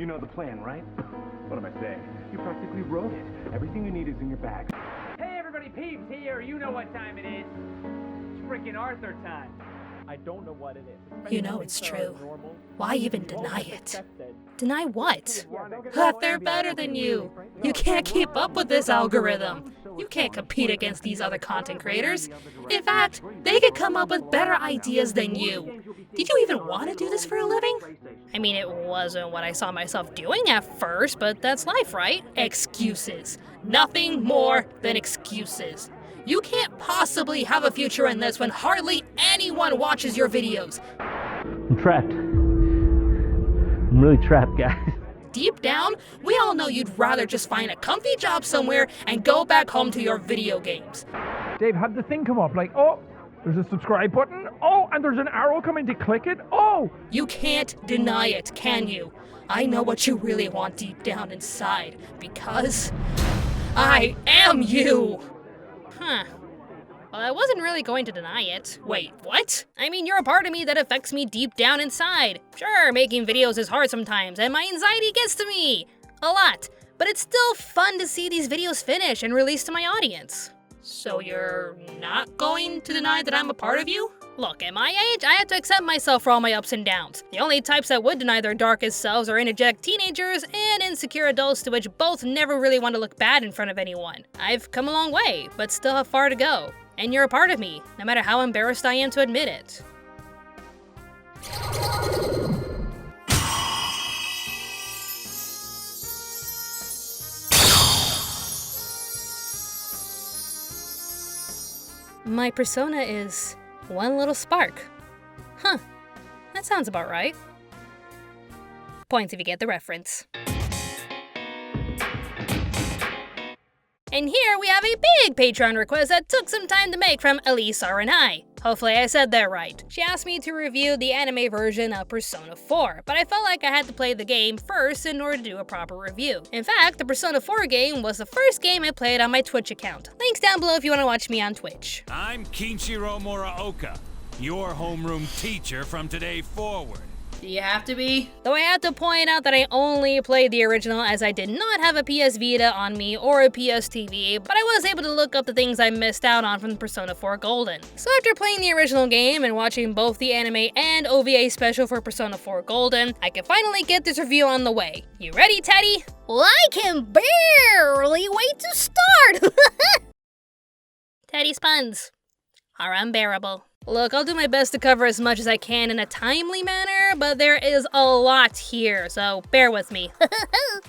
You know the plan, right? What am I saying? You practically wrote it. Everything you need is in your bag. Hey everybody, Peeps here. You know what time it is. It's freaking Arthur time. I don't know what it is. You know it's true. Why even deny it? Deny what? That they're better than you. You can't keep up with this algorithm. You can't compete against these other content creators. In fact, they could come up with better ideas than you. Did you even want to do this for a living? I mean, it wasn't what I saw myself doing at first, but that's life, right? Excuses. Nothing more than excuses. You can't possibly have a future in this when hardly anyone watches your videos. I'm trapped. I'm really trapped, guys. Deep down, we all know you'd rather just find a comfy job somewhere and go back home to your video games. Dave, had the thing come up like, oh, there's a subscribe button. Oh, and there's an arrow coming to click it. Oh! You can't deny it, can you? I know what you really want deep down inside, because I am you! Huh. Well, I wasn't really going to deny it. Wait, what? I mean, you're a part of me that affects me deep down inside. Sure, making videos is hard sometimes, and my anxiety gets to me. A lot. But it's still fun to see these videos finish and released to my audience. So you're not going to deny that I'm a part of you? Look, at my age, I have to accept myself for all my ups and downs. The only types that would deny their darkest selves are energetic teenagers and insecure adults to which both never really want to look bad in front of anyone. I've come a long way, but still have far to go. And you're a part of me, no matter how embarrassed I am to admit it. My persona is one little spark. Huh, that sounds about right. Points if you get the reference. And here we have a big Patreon request that took some time to make from Elise R&I. Hopefully I said that right. She asked me to review the anime version of Persona 4, but I felt like I had to play the game first in order to do a proper review. In fact, the Persona 4 game was the first game I played on my Twitch account. Links down below if you want to watch me on Twitch. I'm Kinshiro Muraoka, your homeroom teacher from today forward. Do you have to be? Though I have to point out that I only played the original as I did not have a PS Vita on me or a PS TV, but I was able to look up the things I missed out on from Persona 4 Golden. So after playing the original game and watching both the anime and OVA special for Persona 4 Golden, I can finally get this review on the way. You ready, Teddy? Well, I can barely wait to start! Teddy's puns are unbearable. Look, I'll do my best to cover as much as I can in a timely manner, but there is a lot here, so bear with me.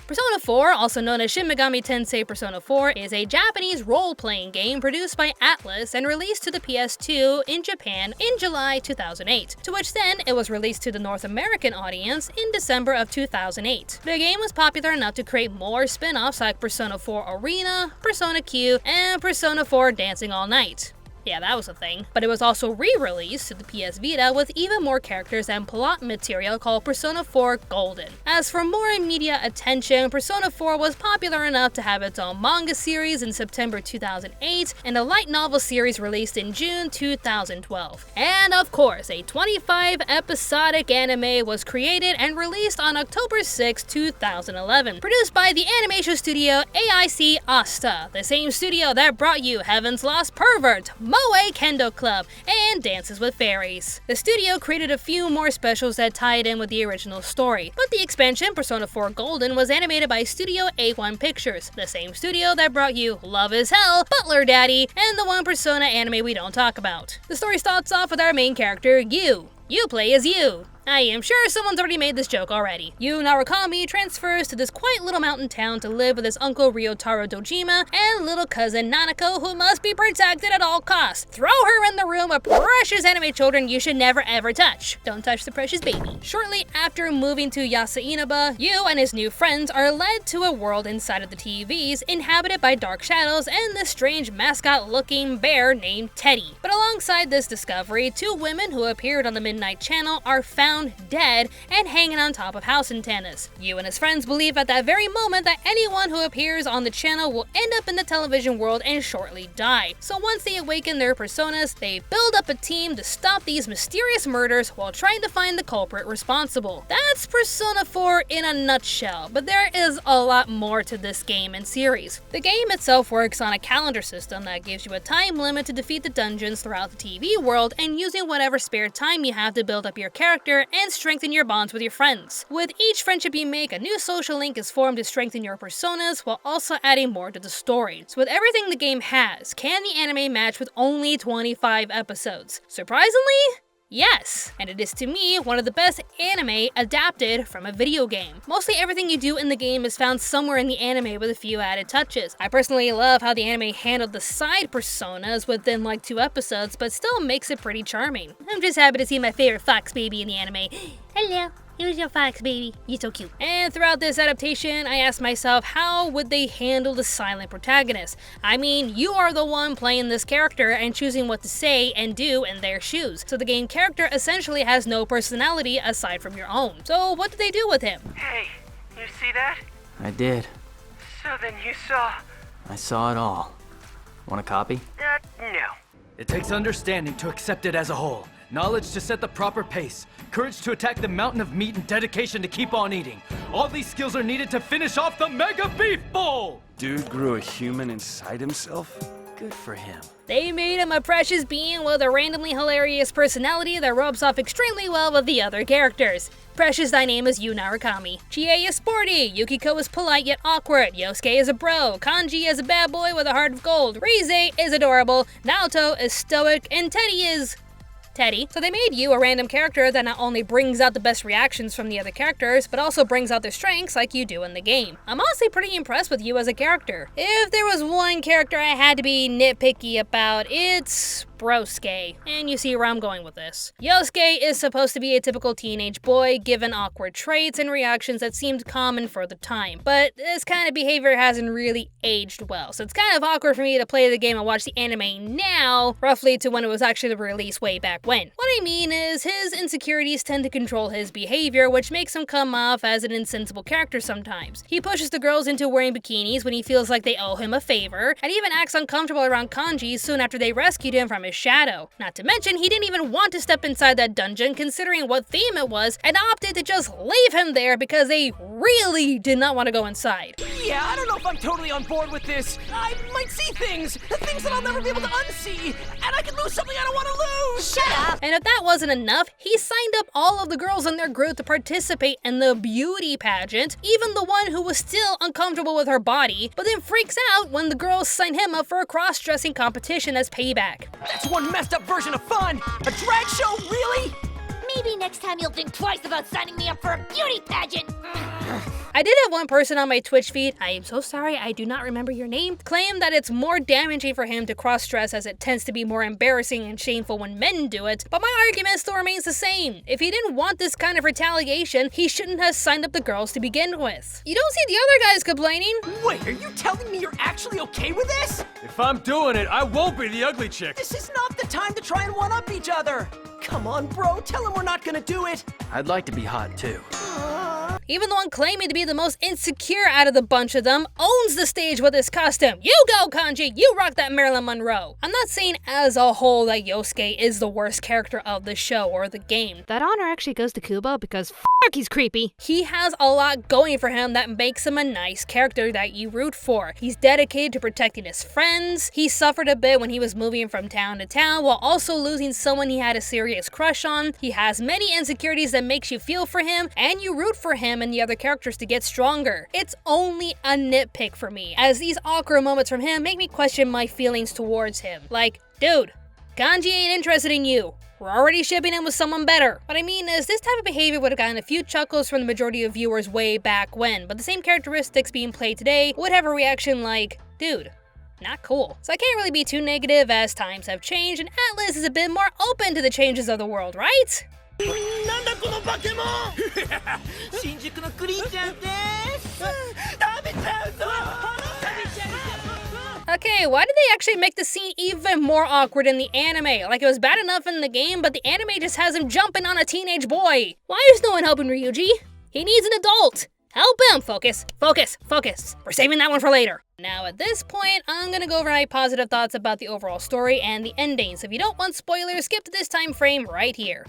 Persona 4, also known as Shin Megami Tensei Persona 4, is a Japanese role-playing game produced by Atlus and released to the PS2 in Japan in July 2008, to which then it was released to the North American audience in December of 2008. The game was popular enough to create more spin-offs like Persona 4 Arena, Persona Q, and Persona 4 Dancing All Night. Yeah, that was a thing. But it was also re-released to the PS Vita with even more characters and plot material called Persona 4 Golden. As for more media attention, Persona 4 was popular enough to have its own manga series in September 2008 and a light novel series released in June 2012. And of course, a 25-episodic anime was created and released on October 6, 2011, produced by the animation studio AIC Asta, the same studio that brought you Heaven's Lost Pervert, Moe Kendo Club, and Dances with Fairies. The studio created a few more specials that tied in with the original story, but the expansion, Persona 4 Golden, was animated by Studio A1 Pictures, the same studio that brought you Love is Hell, Butler Daddy, and the one Persona anime we don't talk about. The story starts off with our main character, Yu. You play as Yu. I am sure someone's already made this joke already. Yu Narukami transfers to this quiet little mountain town to live with his uncle Ryotaro Dojima and little cousin Nanako, who must be protected at all costs. Throw her in the room of precious anime children you should never ever touch. Don't touch the precious baby. Shortly after moving to Yasa-Inaba, Yu and his new friends are led to a world inside of the TVs inhabited by dark shadows and this strange mascot-looking bear named Teddy. But alongside this discovery, two women who appeared on the Midnight Channel are found found dead and hanging on top of house antennas. Yu and his friends believe at that very moment that anyone who appears on the channel will end up in the television world and shortly die. So once they awaken their personas, they build up a team to stop these mysterious murders while trying to find the culprit responsible. That's Persona 4 in a nutshell, but there is a lot more to this game and series. The game itself works on a calendar system that gives you a time limit to defeat the dungeons throughout the TV world, and using whatever spare time you have to build up your character and strengthen your bonds with your friends. With each friendship you make, a new social link is formed to strengthen your personas while also adding more to the story. So with everything the game has, can the anime match with only 25 episodes? Surprisingly, yes, and it is to me one of the best anime adapted from a video game. Mostly everything you do in the game is found somewhere in the anime with a few added touches. I personally love how the anime handled the side personas within like 2 episodes, but still makes it pretty charming. I'm just happy to see my favorite fox baby in the anime. Hello. Here's your fox, baby. You're so cute. And throughout this adaptation, I asked myself, how would they handle the silent protagonist? I mean, you are the one playing this character and choosing what to say and do in their shoes. So the game character essentially has no personality aside from your own. So what did they do with him? Hey, you see that? I did. So then you saw... I saw it all. Want a copy? No. It takes understanding to accept it as a whole, knowledge to set the proper pace, courage to attack the mountain of meat, and dedication to keep on eating. All these skills are needed to finish off the Mega Beef Bowl! Dude grew a human inside himself? Good for him. They made him a precious being with a randomly hilarious personality that rubs off extremely well with the other characters. Precious, thy name is Yu Narukami. Chie is sporty, Yukiko is polite yet awkward, Yosuke is a bro, Kanji is a bad boy with a heart of gold, Rize is adorable, Naoto is stoic, and Teddy is... Teddy. So they made Yu a random character that not only brings out the best reactions from the other characters, but also brings out their strengths like you do in the game. I'm honestly pretty impressed with Yu as a character. If there was one character I had to be nitpicky about, it's Brosuke. And you see where I'm going with this. Yosuke is supposed to be a typical teenage boy, given awkward traits and reactions that seemed common for the time. But this kind of behavior hasn't really aged well, so it's kind of awkward for me to play the game and watch the anime now, roughly to when it was actually released way back when. What I mean is, his insecurities tend to control his behavior, which makes him come off as an insensible character sometimes. He pushes the girls into wearing bikinis when he feels like they owe him a favor, and even acts uncomfortable around Kanji soon after they rescued him from his shadow. Not to mention, he didn't even want to step inside that dungeon considering what theme it was, and opted to just leave him there because they really did not want to go inside. Yeah, I don't know if I'm totally on board with this. I might see things that I'll never be able to unsee, and I could lose something I don't want to lose. Shut up! And if that wasn't enough, he signed up all of the girls in their group to participate in the beauty pageant, even the one who was still uncomfortable with her body, but then freaks out when the girls sign him up for a cross-dressing competition as payback. That's one messed up version of fun! A drag show, really? Maybe next time you'll think twice about signing me up for a beauty pageant! I did have one person on my Twitch feed, I am so sorry I do not remember your name, claim that it's more damaging for him to cross-dress as it tends to be more embarrassing and shameful when men do it, but my argument still remains the same. If he didn't want this kind of retaliation, he shouldn't have signed up the girls to begin with. You don't see the other guys complaining. Wait, are you telling me you're actually okay with this? If I'm doing it, I won't be the ugly chick. This is not the time to try and one-up each other. Come on, bro, tell him we're not gonna do it. I'd like to be hot too. Even the one claiming to be the most insecure out of the bunch of them owns the stage with his costume. You go, Kanji! You rock that Marilyn Monroe! I'm not saying as a whole that Yosuke is the worst character of the show or the game. That honor actually goes to Kubo because fuck, he's creepy. He has a lot going for him that makes him a nice character that you root for. He's dedicated to protecting his friends. He suffered a bit when he was moving from town to town while also losing someone he had a serious crush on. He has many insecurities that makes you feel for him, and you root for him and the other characters to get stronger. It's only a nitpick for me, as these awkward moments from him make me question my feelings towards him. Like, dude, Kanji ain't interested in you. We're already shipping him with someone better. What I mean is, this type of behavior would have gotten a few chuckles from the majority of viewers way back when, but the same characteristics being played today would have a reaction like, dude, not cool. So I can't really be too negative as times have changed, and Atlas is a bit more open to the changes of the world, right? Okay, why did they actually make the scene even more awkward in the anime? Like, it was bad enough in the game, but the anime just has him jumping on a teenage boy. Why is no one helping Ryuji? He needs an adult. Help him! Focus, focus, focus. We're saving that one for later. Now at this point, I'm gonna go over my positive thoughts about the overall story and the ending, so if you don't want spoilers, skip to this time frame right here.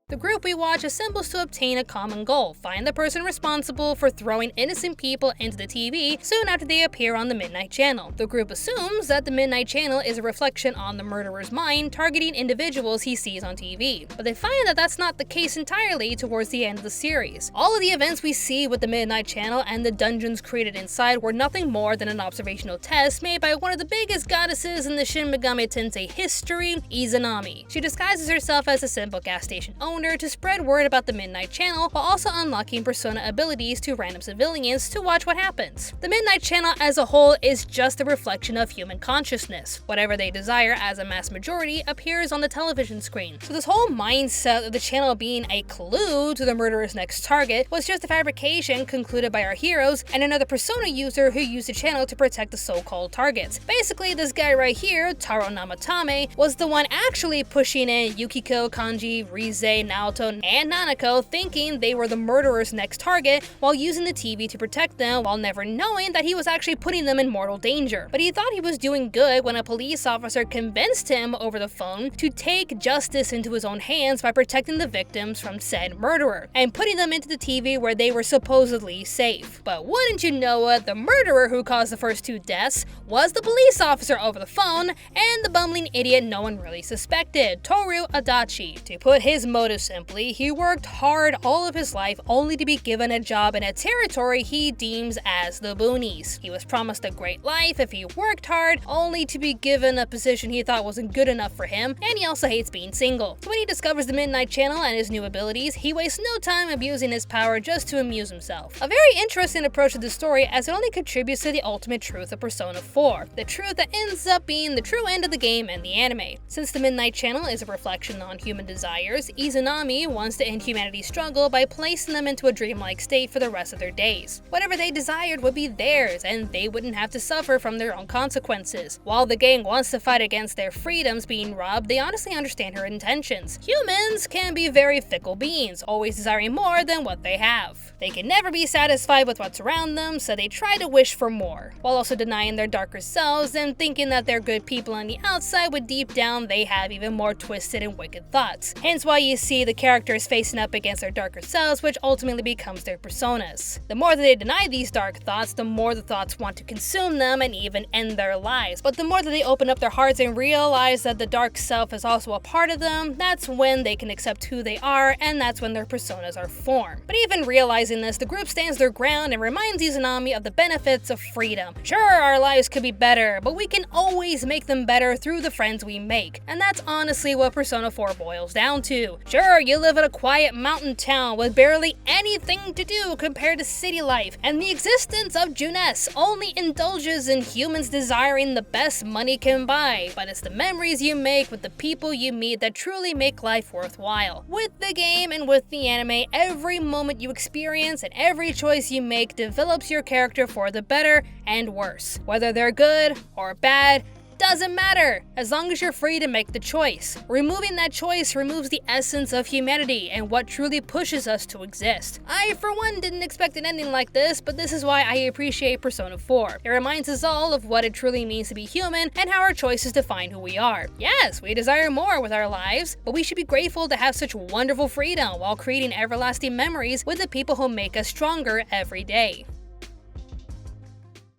The group we watch assembles to obtain a common goal: find the person responsible for throwing innocent people into the TV soon after they appear on the Midnight Channel. The group assumes that the Midnight Channel is a reflection on the murderer's mind, targeting individuals he sees on TV. But they find that that's not the case entirely towards the end of the series. All of the events we see with the Midnight Channel and the dungeons created inside were nothing more than an observational test made by one of the biggest goddesses in the Shin Megami Tensei history, Izanami. She disguises herself as a simple gas station owner to spread word about the Midnight Channel while also unlocking persona abilities to random civilians to watch what happens. The Midnight Channel as a whole is just a reflection of human consciousness. Whatever they desire as a mass majority appears on the television screen. So this whole mindset of the channel being a clue to the murderer's next target was just a fabrication concluded by our heroes and another persona user who used the channel to protect the so-called targets. Basically, this guy right here, Taro Namatame, was the one actually pushing in Yukiko, Kanji, Rize, Naoto, and Nanako, thinking they were the murderer's next target while using the TV to protect them, while never knowing that he was actually putting them in mortal danger. But he thought he was doing good when a police officer convinced him over the phone to take justice into his own hands by protecting the victims from said murderer and putting them into the TV where they were supposedly safe. But wouldn't you know it, the murderer who caused the first 2 deaths was the police officer over the phone and the bumbling idiot no one really suspected, Toru Adachi. To put his motive simply, he worked hard all of his life only to be given a job in a territory he deems as the boonies. He was promised a great life if he worked hard, only to be given a position he thought wasn't good enough for him, and he also hates being single. So when he discovers the Midnight Channel and his new abilities, he wastes no time abusing his power just to amuse himself. A very interesting approach to the story, as it only contributes to the ultimate truth of Persona 4, the truth that ends up being the true end of the game and the anime. Since the Midnight Channel is a reflection on human desires, Izanami wants to end humanity's struggle by placing them into a dreamlike state for the rest of their days. Whatever they desired would be theirs, and they wouldn't have to suffer from their own consequences. While the gang wants to fight against their freedoms being robbed, they honestly understand her intentions. Humans can be very fickle beings, always desiring more than what they have. They can never be satisfied with what's around them, so they try to wish for more, while also denying their darker selves and thinking that they're good people on the outside when deep down they have even more twisted and wicked thoughts. Hence why you see the characters facing up against their darker selves, which ultimately becomes their personas. The more that they deny these dark thoughts, the more the thoughts want to consume them and even end their lives. But the more that they open up their hearts and realize that the dark self is also a part of them, that's when they can accept who they are, and that's when their personas are formed. But even realizing this, the group stands their ground and reminds Izanami of the benefits of freedom. Sure, our lives could be better, but we can always make them better through the friends we make. And that's honestly what Persona 4 boils down to. Sure, you live in a quiet mountain town with barely anything to do compared to city life, and the existence of Junes only indulges in humans desiring the best money can buy, but it's the memories you make with the people you meet that truly make life worthwhile. With the game and with the anime, every moment you experience and every choice you make develops your character for the better and worse. Whether they're good or bad, doesn't matter, as long as you're free to make the choice. Removing that choice removes the essence of humanity and what truly pushes us to exist. I, for one, didn't expect an ending like this, but this is why I appreciate Persona 4. It reminds us all of what it truly means to be human and how our choices define who we are. Yes, we desire more with our lives, but we should be grateful to have such wonderful freedom while creating everlasting memories with the people who make us stronger every day.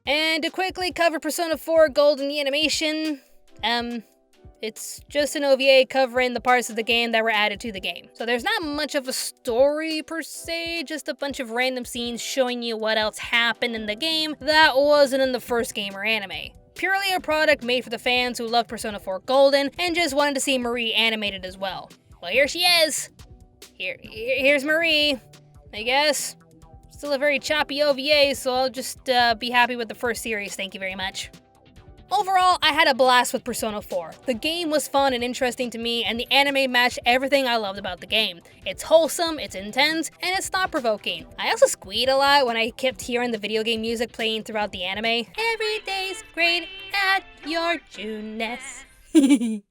And to quickly cover Persona 4 Gold in the animation, it's just an OVA covering the parts of the game that were added to the game. So there's not much of a story per se, just a bunch of random scenes showing you what else happened in the game that wasn't in the first game or anime. Purely a product made for the fans who love Persona 4 Golden and just wanted to see Marie animated as well. Well, here she is. Here's Marie, I guess. Still a very choppy OVA, so I'll just be happy with the first series, thank you very much. Overall, I had a blast with Persona 4. The game was fun and interesting to me, and the anime matched everything I loved about the game. It's wholesome, it's intense, and it's thought-provoking. I also squeaked a lot when I kept hearing the video game music playing throughout the anime. Every day's great at your Juness.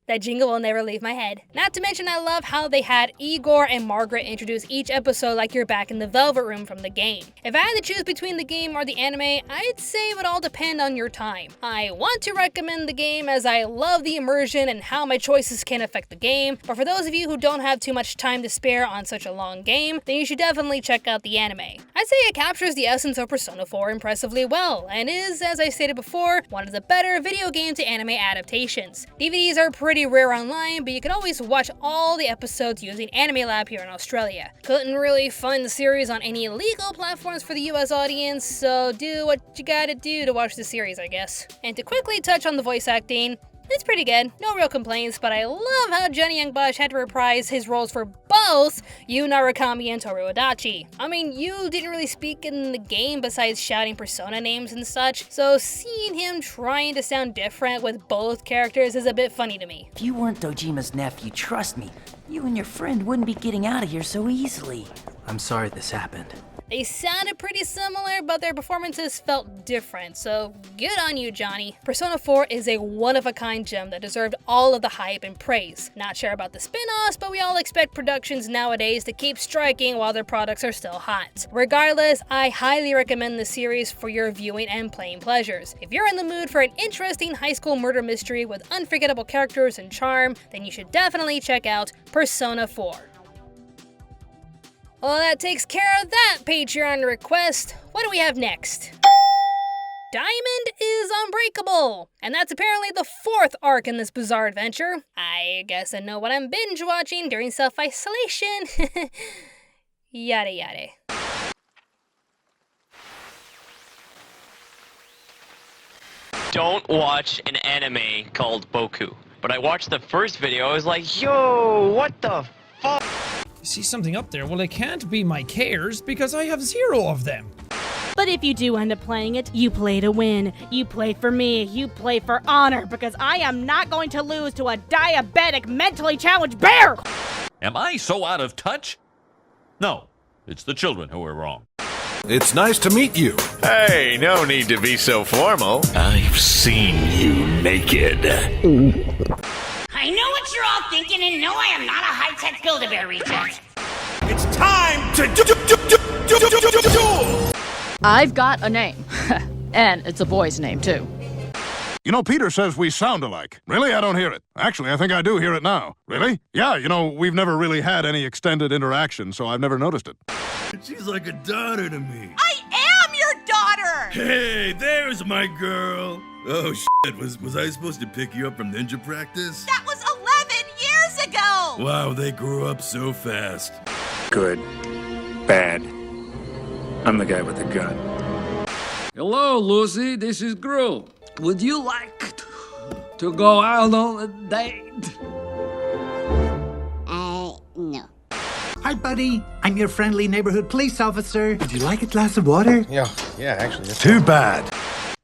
That jingle will never leave my head. Not to mention I love how they had Igor and Margaret introduce each episode like you're back in the Velvet Room from the game. If I had to choose between the game or the anime, I'd say it would all depend on your time. I want to recommend the game as I love the immersion and how my choices can affect the game, but for those of you who don't have too much time to spare on such a long game, then you should definitely check out the anime. I'd say it captures the essence of Persona 4 impressively well, and is, as I stated before, one of the better video game to anime adaptations. DVDs are pretty rare online, but you can always watch all the episodes using Anime Lab here in Australia. Couldn't really find the series on any legal platforms for the US audience, so do what you gotta do to watch the series, I guess. And to quickly touch on the voice acting, it's pretty good, no real complaints, but I love how Johnny Youngbush had to reprise his roles for both Yu Narukami and Toru Adachi. I mean, Yu didn't really speak in the game besides shouting Persona names and such, so seeing him trying to sound different with both characters is a bit funny to me. If you weren't Dojima's nephew, trust me, you and your friend wouldn't be getting out of here so easily. I'm sorry this happened. They sounded pretty similar, but their performances felt different, so good on you, Johnny. Persona 4 is a one-of-a-kind gem that deserved all of the hype and praise. Not sure about the spin-offs, but we all expect productions nowadays to keep striking while their products are still hot. Regardless, I highly recommend the series for your viewing and playing pleasures. If you're in the mood for an interesting high school murder mystery with unforgettable characters and charm, then you should definitely check out Persona 4. Well, that takes care of that Patreon request. What do we have next? Diamond is unbreakable, and that's apparently the 4th arc in this bizarre adventure. I guess I know what I'm binge watching during self-isolation. Yada yada. Don't watch an anime called Boku. But I watched the first video, I was like, yo, what the fuck? See something up there? Well, it can't be my cares because I have 0 of them. But if you do end up playing it, you play to win. You play for me. You play for honor because I am not going to lose to a diabetic, mentally challenged bear! Am I so out of touch? No, it's the children who are wrong. It's nice to meet you. Hey, no need to be so formal. I've seen you naked. I know what you're all thinking, and no, I am not a high-tech Build-A-Bear reject. It's time to duel! I've got a name. And it's a boy's name, too. You know, Peter says we sound alike. Really? I don't hear it. Actually, I think I do hear it now. Really? Yeah, you know, we've never really had any extended interaction, so I've never noticed it. She's like a daughter to me. I am your daughter! Hey, there's my girl. Oh, shit. Was I supposed to pick you up from ninja practice? That was 11 years ago! Wow, they grew up so fast. Good. Bad. I'm the guy with the gun. Hello, Lucy. This is Gru. Would you like to go out on a date? No. Hi, buddy. I'm your friendly neighborhood police officer. Would you like a glass of water? Yeah, actually. Too bad.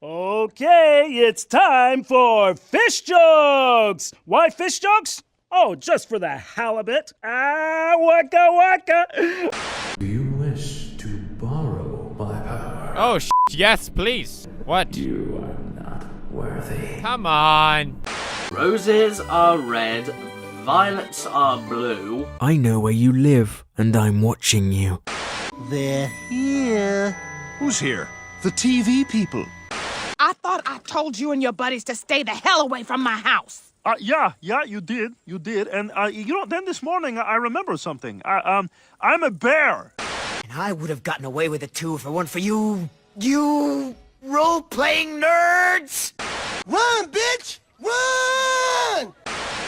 Okay, it's time for fish jokes. Why fish jokes? Oh, just for the halibut. Ah, waka waka. Do you wish to borrow my power? Oh, yes, please. What? You are not worthy. Come on. Roses are red, violets are blue. I know where you live, and I'm watching you. They're here. Who's here? The TV people. I thought I told you and your buddies to stay the hell away from my house. Yeah, you did. And, then this morning I remember something. I'm a bear. And I would have gotten away with it too if it weren't for you role-playing nerds! Run, bitch! Run!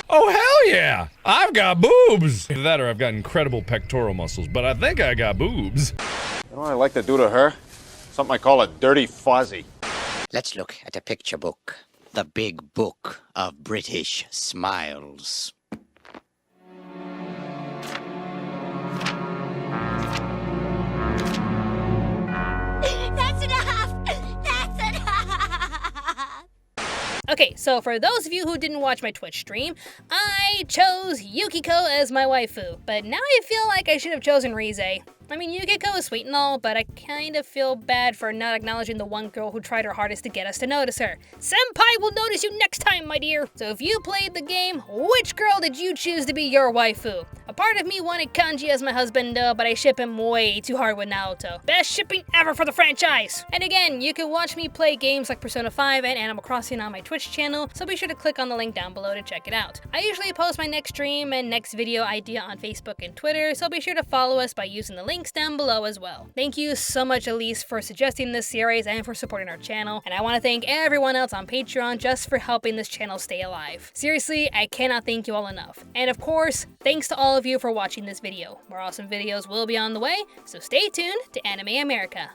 Oh, hell yeah! I've got boobs! Either that or I've got incredible pectoral muscles, but I think I got boobs. You know what I like to do to her? Something I call a dirty fuzzy. Let's look at a picture book. The big book of British smiles. That's enough! That's enough! Okay, so for those of you who didn't watch my Twitch stream, I chose Yukiko as my waifu, but now I feel like I should have chosen Rize. I mean, Yukiko is sweet and all, but I kind of feel bad for not acknowledging the one girl who tried her hardest to get us to notice her. Senpai will notice you next time, my dear! So if you played the game, which girl did you choose to be your waifu? A part of me wanted Kanji as my husband, but I ship him way too hard with Naoto. Best shipping ever for the franchise! And again, you can watch me play games like Persona 5 and Animal Crossing on my Twitch channel, so be sure to click on the link down below to check it out. I usually post my next stream and next video idea on Facebook and Twitter, so be sure to follow us by using the links down below as well. Thank you so much, Elise, for suggesting this series and for supporting our channel, and I want to thank everyone else on Patreon just for helping this channel stay alive. Seriously, I cannot thank you all enough. And of course, thanks to all of you for watching this video. More awesome videos will be on the way, so stay tuned to Anime America.